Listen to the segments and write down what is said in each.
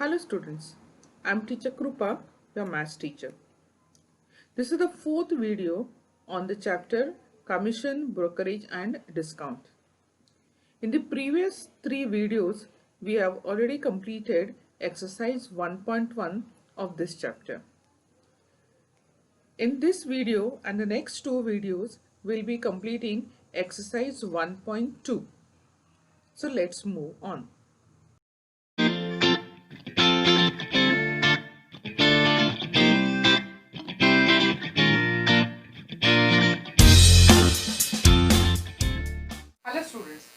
Hello students, I am teacher Krupa, your maths teacher. This is the fourth video on the chapter Commission, Brokerage and Discount. In the previous three videos, we have already completed exercise 1.1 of this chapter. In this video and the next two videos, we'll be completing exercise 1.2. So let's move on. Hello students,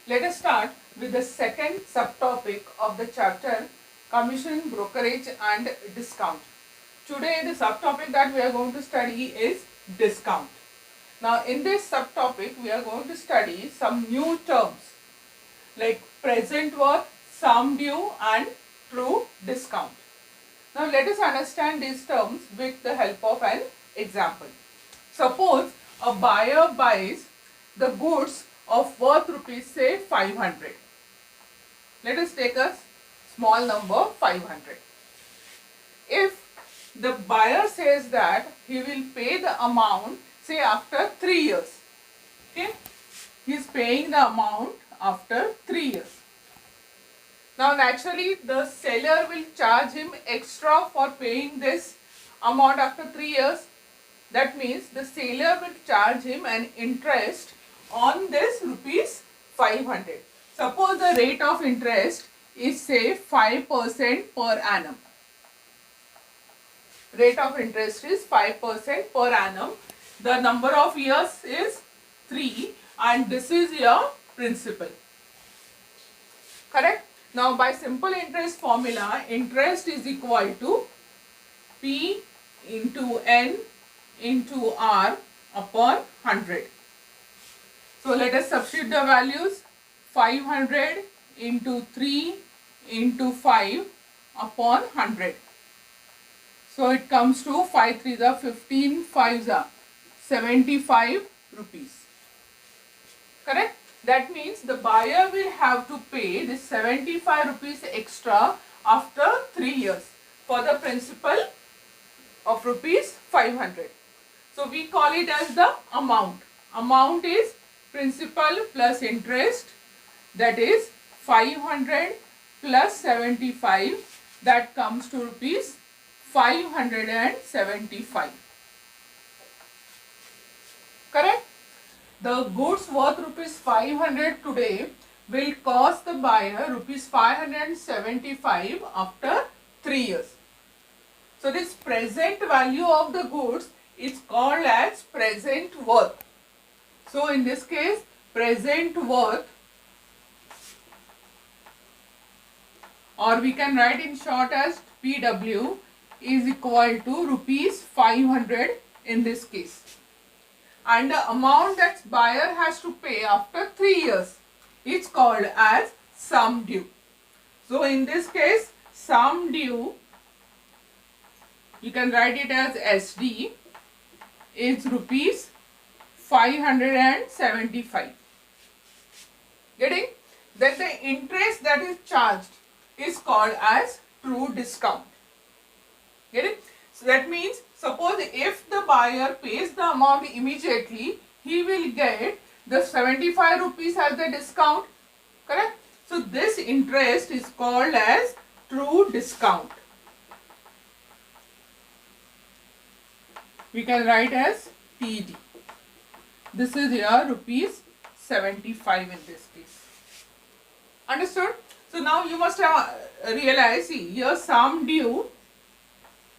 let us start with the second subtopic of the chapter Commission, Brokerage and Discount. Today the subtopic that we are going to study is discount. Now in this subtopic we are going to study some new terms like present worth, sum due and true discount. Now let us understand these terms with the help of an example. Suppose a buyer buys the goods of worth rupees say 500. Let us take a small number 500. If the buyer says that he will pay the amount say after 3 years. Okay, he is paying the amount after 3 years. Now naturally the seller will charge him extra for paying this amount after 3 years. That means the seller will charge him an interest on this rupees 500. Suppose the rate of interest is say 5% per annum. Rate of interest is 5% per annum. The number of years is 3 and this is your principal. Correct? Now by simple interest formula, interest is equal to P into N into R upon 100. So let us substitute the values. 500 into 3 into 5 upon 100. So it comes to 5 3s are 15, 5s are 75 rupees. Correct? That means the buyer will have to pay this 75 rupees extra after 3 years for the principal of rupees 500. So we call it as the amount. Amount is principal plus interest, that is 500 plus 75, that comes to rupees 575. Correct? The goods worth rupees 500 today will cost the buyer rupees 575 after 3 years. So this present value of the goods is called as present worth. So in this case, present worth, or we can write in short as PW, is equal to rupees 500 in this case. And the amount that buyer has to pay after 3 years is called as sum due. So in this case, sum due, you can write it as SD, is rupees 575. Getting? Then the interest that is charged is called as true discount. Getting? So that means suppose if the buyer pays the amount immediately, he will get the 75 rupees as the discount. Correct? So this interest is called as true discount. We can write as TD. This is your rupees 75 in this case. Understood? So now you must have realized, see, your sum due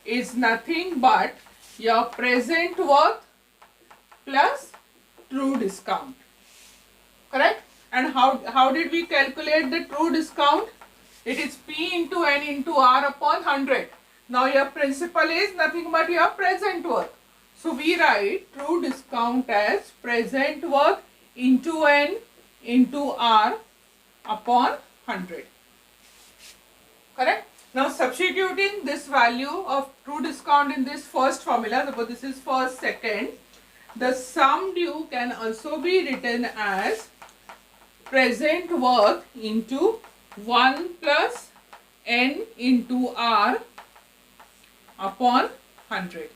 is nothing but your present worth plus true discount. Correct? And how did we calculate the true discount? It is P into N into R upon 100. Now your principal is nothing but your present worth. So we write true discount as present worth into N into R upon 100. Correct? Now substituting this value of true discount in this first formula, suppose this is first, second, the sum due can also be written as present worth into 1 plus N into R upon 100.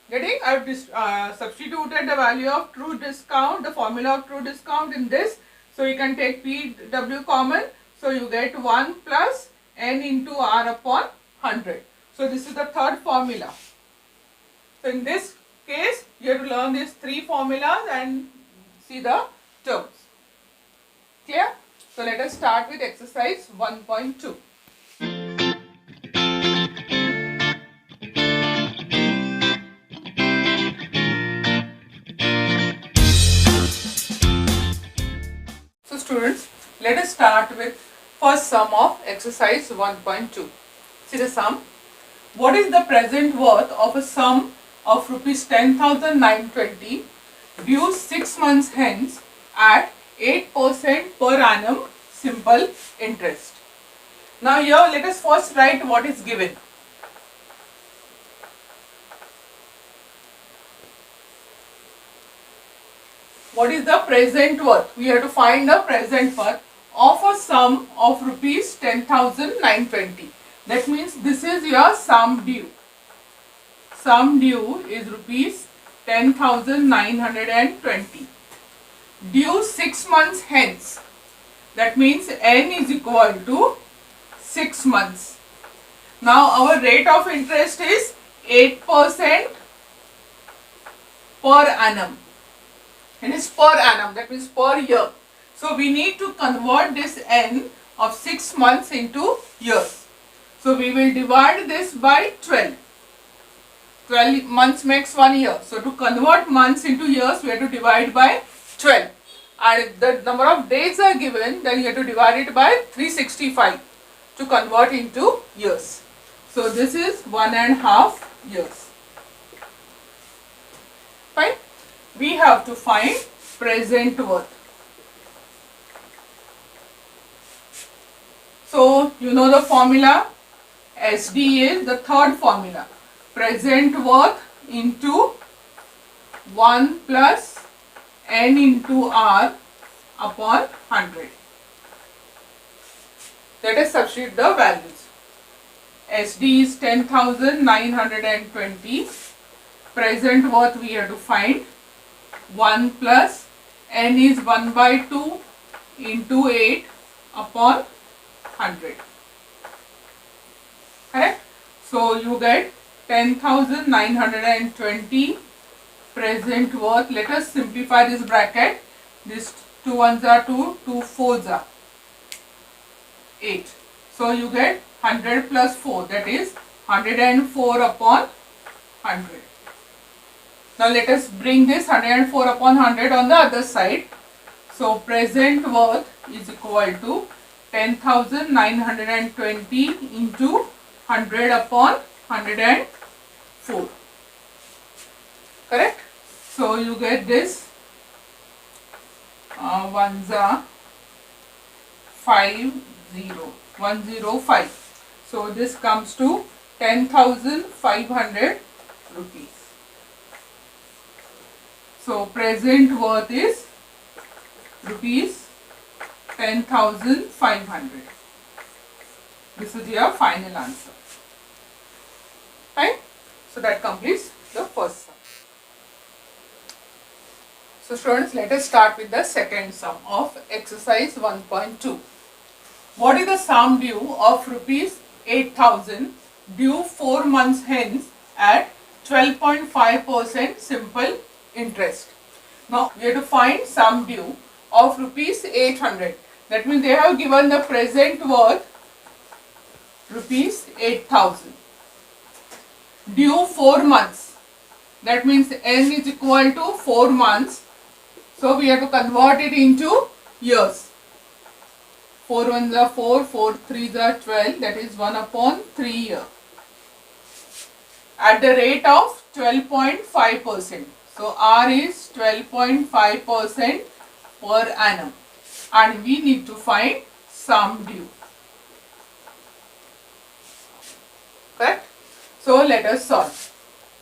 Getting? I have substituted the value of true discount, the formula of true discount in this. So you can take PW common. So you get 1 plus N into R upon 100. So this is the third formula. So in this case, you have to learn these three formulas and see the terms. Clear? So let us start with exercise 1.2. So students, let us start with first sum of exercise 1.2. See the sum. What is the present worth of a sum of rupees 10,920 due 6 months hence at 8% per annum simple interest? Now here let us first write what is given. What is the present worth? We have to find the present worth of a sum of rupees 10,920. That means this is your sum due. Sum due is rupees 10,920. Due 6 months hence. That means N is equal to 6 months. Now our rate of interest is 8% per annum. It is per annum, that means per year. So we need to convert this N of 6 months into years. So we will divide this by 12. 12 months makes 1 year. So to convert months into years, we have to divide by 12. And if the number of days are given, then you have to divide it by 365 to convert into years. So this is 1.5 years. Fine. We have to find present worth. So you know the formula. SD is the third formula. Present worth into 1 plus N into R upon 100. Let us substitute the values. SD is 10,920. Present worth we have to find. 1 plus N is 1 by 2 into 8 upon 100. Correct? So you get 10,920 present worth. Let us simplify this bracket. This 2 ones are 2, 2 fours are 8. So you get 100 plus 4, that is 104 upon 100. Now let us bring this 104 upon 100 on the other side. So present worth is equal to 10,920 into 100 upon 104. Correct? So you get this ones are 105. So this comes to 10,500 rupees. So present worth is rupees 10,500. This is your final answer. Fine? So that completes the first sum. So students, let us start with the second sum of exercise 1.2. What is the sum due of rupees 8,000 due 4 months hence at 12.5% simple interest? Now we have to find sum due of rupees 800. That means they have given the present worth rupees 8,000 due 4 months. That means N is equal to 4 months. So we have to convert it into years. 4 ones are 4, 4 threes are 12, that is 1 upon 3 year. At the rate of 12.5%. So R is 12.5% per annum. And we need to find sum due. Correct? So let us solve.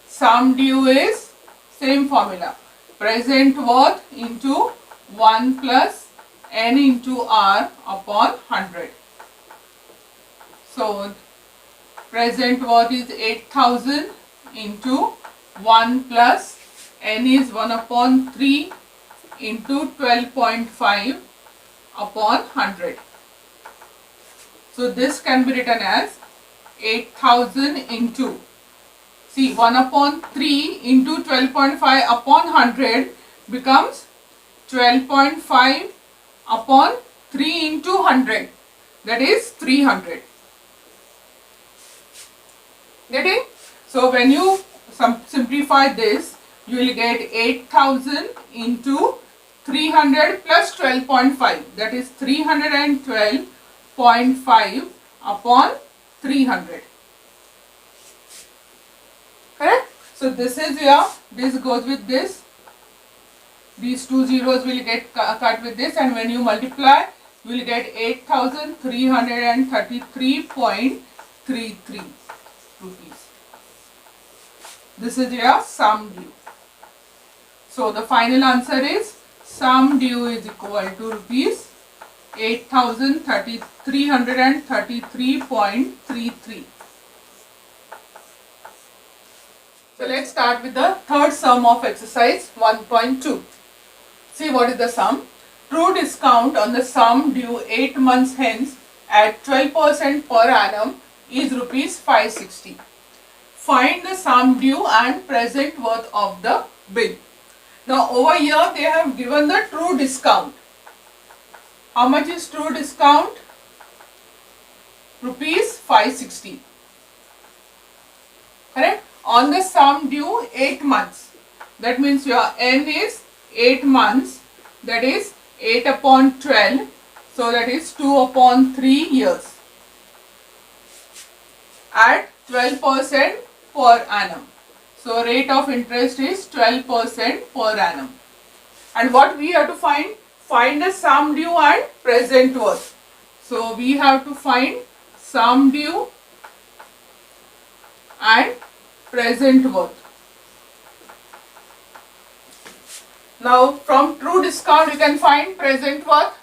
Sum due is same formula. Present worth into 1 plus N into R upon 100. So present worth is 8,000 into 1 plus n is 1 upon 3 into 12.5 upon 100. So this can be written as 8,000 into, see, 1 upon 3 into 12.5 upon 100 becomes 12.5 upon 3 into 100, that is 300. Getting? So when you simplify this, you will get 8,000 into 300 plus 12.5, that is 312.5 upon 300. Correct? So this is your, this goes with this, these two zeros will get cut with this, and when you multiply, you will get 8,333.33 rupees. This is your sum due. So the final answer is sum due is equal to rupees 8,333.33. So let's start with the third sum of exercise 1.2. See what is the sum. True discount on the sum due 8 months hence at 12% per annum is rupees 560. Find the sum due and present worth of the bill. Now over here they have given the true discount. How much is true discount? Rupees 560. Correct? On the sum due 8 months. That means your n is 8 months. That is 8 upon 12. So that is 2 upon 3 years. At 12% per annum. So rate of interest is 12% per annum. And what we have to find? Find the sum due and present worth. So we have to find sum due and present worth. Now from true discount you can find present worth.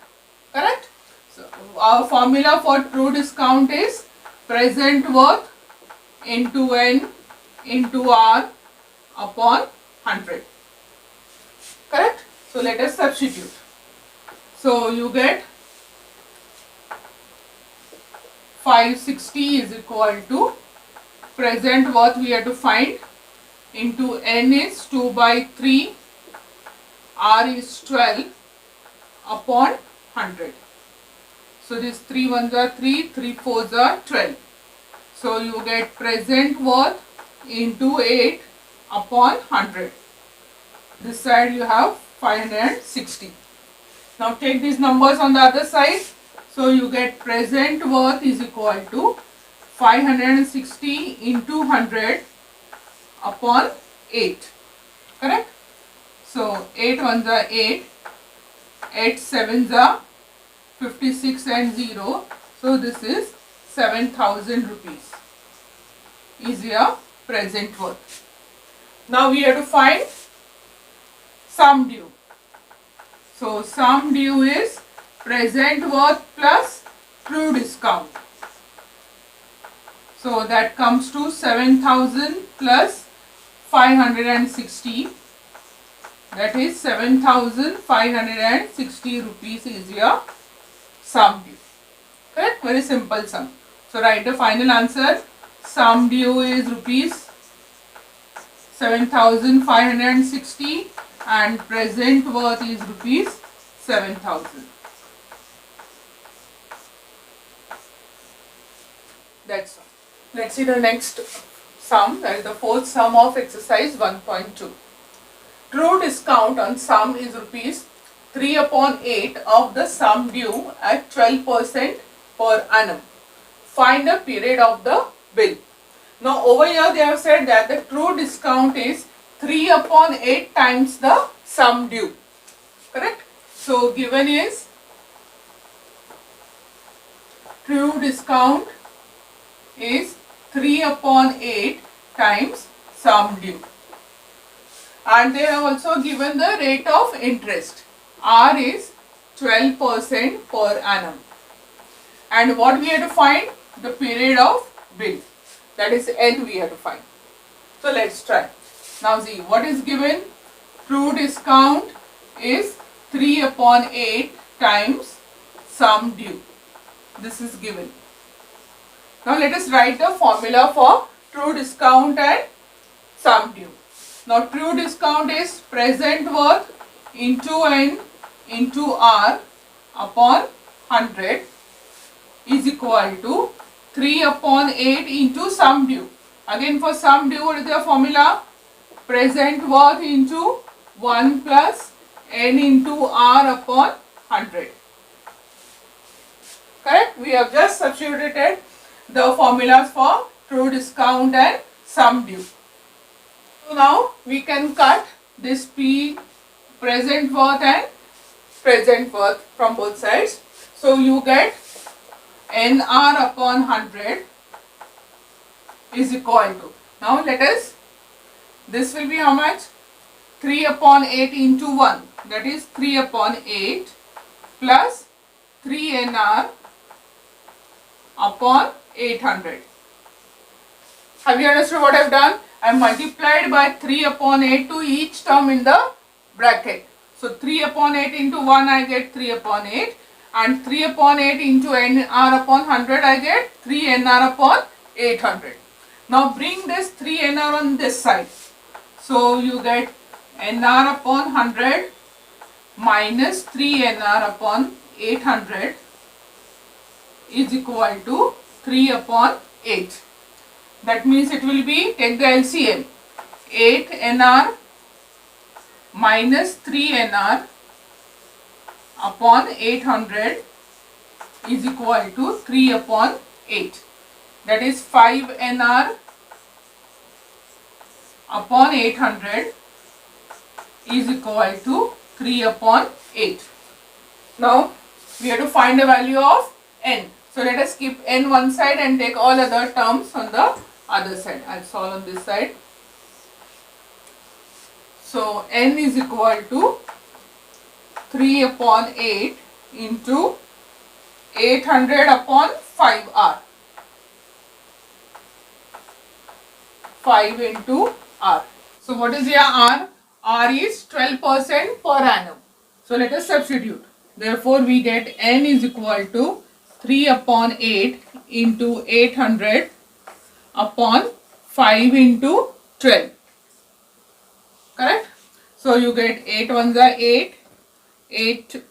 Correct? So our formula for true discount is present worth into n into r upon 100. Correct? So let us substitute. So you get 560 is equal to present worth we have to find into n is 2 by 3, r is 12 upon 100. So this 3 ones are 3, 3 fours are 12. So you get present worth into 8 upon 100. This side you have 560. Now take these numbers on the other side. So you get present worth is equal to 560 into 100 upon 8. Correct? So 8 ones are 8, 8 sevens are 56 and 0. So this is 7,000 rupees is your present worth. Now we have to find sum due. So sum due is present worth plus true discount. So that comes to 7,000 plus 560. That is 7,560 rupees is your sum due. Correct? Very simple sum. So write the final answer. Sum due is rupees 7,560 and present worth is rupees 7,000. That's all. Let's see the next sum, that is the fourth sum of exercise 1.2. True discount on sum is rupees 3 upon 8 of the sum due at 12% per annum. Find the period of the bill. Now over here they have said that the true discount is 3 upon 8 times the sum due. Correct? So given is true discount is 3 upon 8 times sum due. And they have also given the rate of interest. R is 12% per annum. And what we have to find? the period of bill. That is N we have to find. So let's try. Now see what is given. True discount is 3 upon 8 times sum due. This is given. Now let us write the formula for true discount and sum due. Now true discount is present worth into N into R upon 100 is equal to 3 upon 8 into sum due. Again for sum due, what is the formula? Present worth into 1 plus N into R upon 100. Correct? We have just substituted the formulas for true discount and sum due. So now we can cut this P present worth and present worth from both sides. So you get NR upon 100 is equal to, now let us, this will be how much? 3 upon 8 into 1, that is 3 upon 8 plus 3 NR upon 800. Have you understood what I have done? I have multiplied by 3 upon 8 to each term in the bracket. So 3 upon 8 into 1 I get 3 upon 8, and 3 upon 8 into NR upon 100 I get 3 NR upon 800. Now bring this 3 NR on this side. So you get NR upon 100 minus 3 NR upon 800 is equal to 3 upon 8. That means it will be, take the LCM, 8 NR minus 3 NR upon 800 is equal to 3 upon 8. That is 5 NR upon 800 is equal to 3 upon 8. Now we have to find the value of N. So let us keep N one side and take all other terms on the other side. I will solve on this side. So N is equal to 3 upon 8 into 800 upon 5R. 5 into R. So what is your R? R is 12% per annum. So let us substitute. Therefore we get N is equal to 3 upon 8 into 800 upon 5 into 12. Correct? So you get 8 ones are 8, 8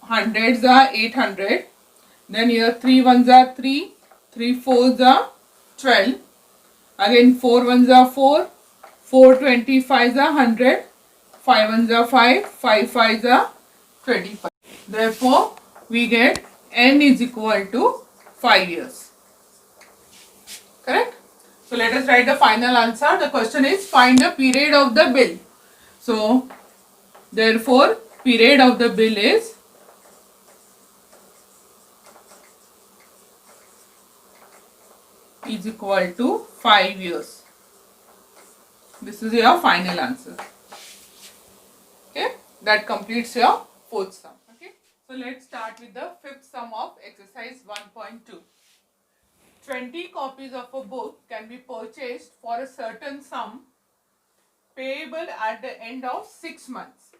hundreds are 800. Then here 3 ones are 3, 3 fours are 12. Again 4 ones are 4, 4 25s are 100, 5 ones are 5, 5 fives are 25. Therefore we get N is equal to 5 years. Correct? So let us write the final answer. The question is find the period of the bill. So therefore period of the bill is equal to 5 years. This is your final answer. Okay, that completes your fourth sum. Okay, so let's start with the fifth sum of exercise 1.2. 20 copies of a book can be purchased for a certain sum payable at the end of 6 months,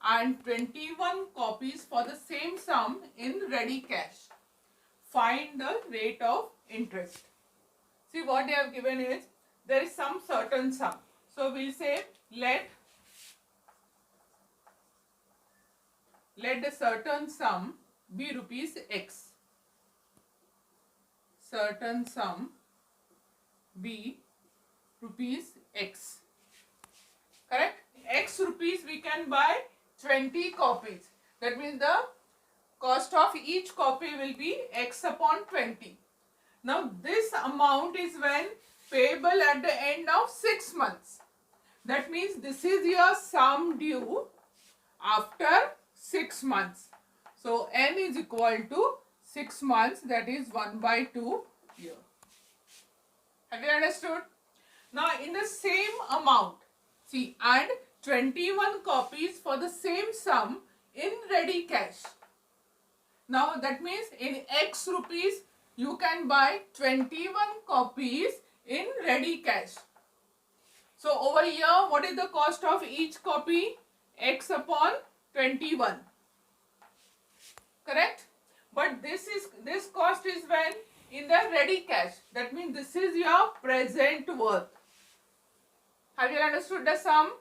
and 21 copies for the same sum in ready cash. Find the rate of interest. See what they have given is, there is some certain sum. So we'll say let the certain sum be rupees X. Certain sum be rupees X. Correct? X rupees we can buy 20 copies. That means the cost of each copy will be X upon 20. Now this amount is when payable at the end of 6 months. That means this is your sum due after 6 months. So N is equal to 6 months, that is 1/2 year. Have you understood? Now in the same amount, see, and 21 copies for the same sum in ready cash. Now that means in X rupees you can buy 21 copies in ready cash. So over here, what is the cost of each copy? X upon 21. Correct? But this cost is when in the ready cash. That means this is your present worth. Have you understood the sum?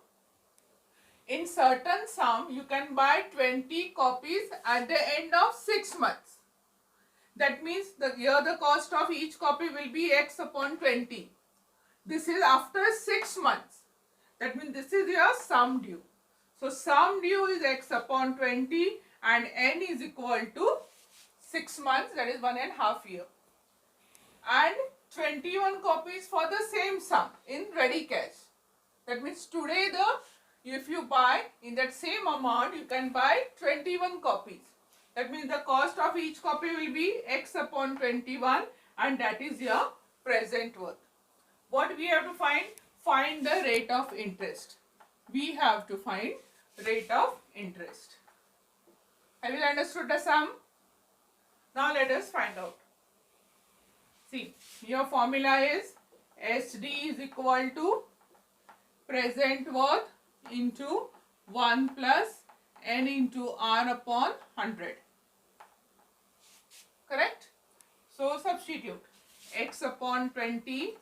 In certain sum, you can buy 20 copies at the end of 6 months. That means here the cost of each copy will be X upon 20. This is after 6 months. That means this is your sum due. So sum due is X upon 20 and N is equal to 6 months, that is 1.5 years. And 21 copies for the same sum in ready cash. That means today if you buy in that same amount, you can buy 21 copies. That means the cost of each copy will be X upon 21 and that is your present worth. What we have to find? Find the rate of interest. We have to find rate of interest. Have you understood the sum? Now let us find out. See, your formula is SD is equal to present worth into 1 plus N into R upon 100. Correct? So substitute X upon 20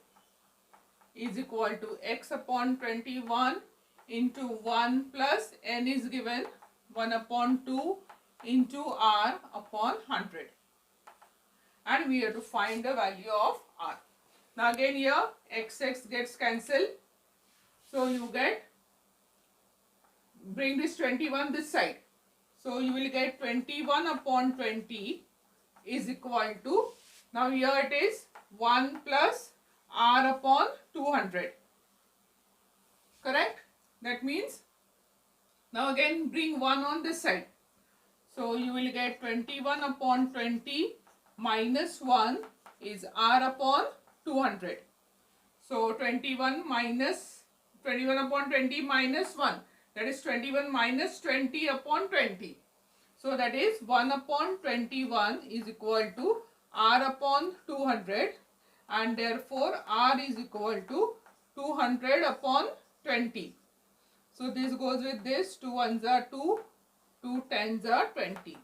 is equal to X upon 21 into 1 plus N is given 1 upon 2 into R upon 100. And we have to find the value of R. Now again here XX gets cancelled. So you bring this 21 this side. So you will get 21 upon 20 is equal to, now here it is 1 plus R upon 200. Correct? That means, now again bring 1 on this side. So you will get 21 upon 20 minus 1 is R upon 200. So 21 upon 20 minus 1. That is 21 minus 20 upon 20. So that is 1 upon 21 is equal to R upon 200 and therefore R is equal to 200 upon 20. So this goes with this, 2 ones are 2, 2 tens are 20.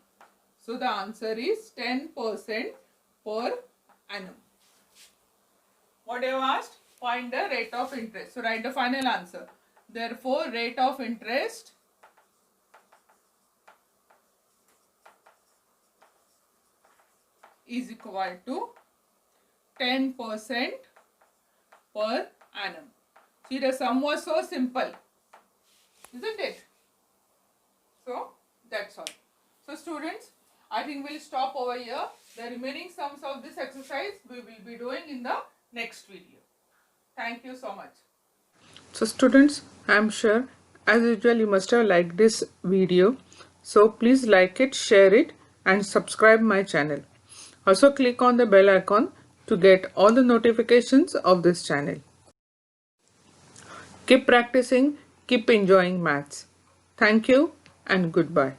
So the answer is 10% per annum. What I have asked? Find the rate of interest. So write the final answer. Therefore, rate of interest is equal to 10% per annum. See, the sum was so simple, isn't it? So that's all. So students, I think we'll stop over here. The remaining sums of this exercise we will be doing in the next video. Thank you so much. So students, I am sure as usual you must have liked this video. So please like it, share it and subscribe my channel. Also click on the bell icon to get all the notifications of this channel. Keep practicing, keep enjoying maths. Thank you and goodbye.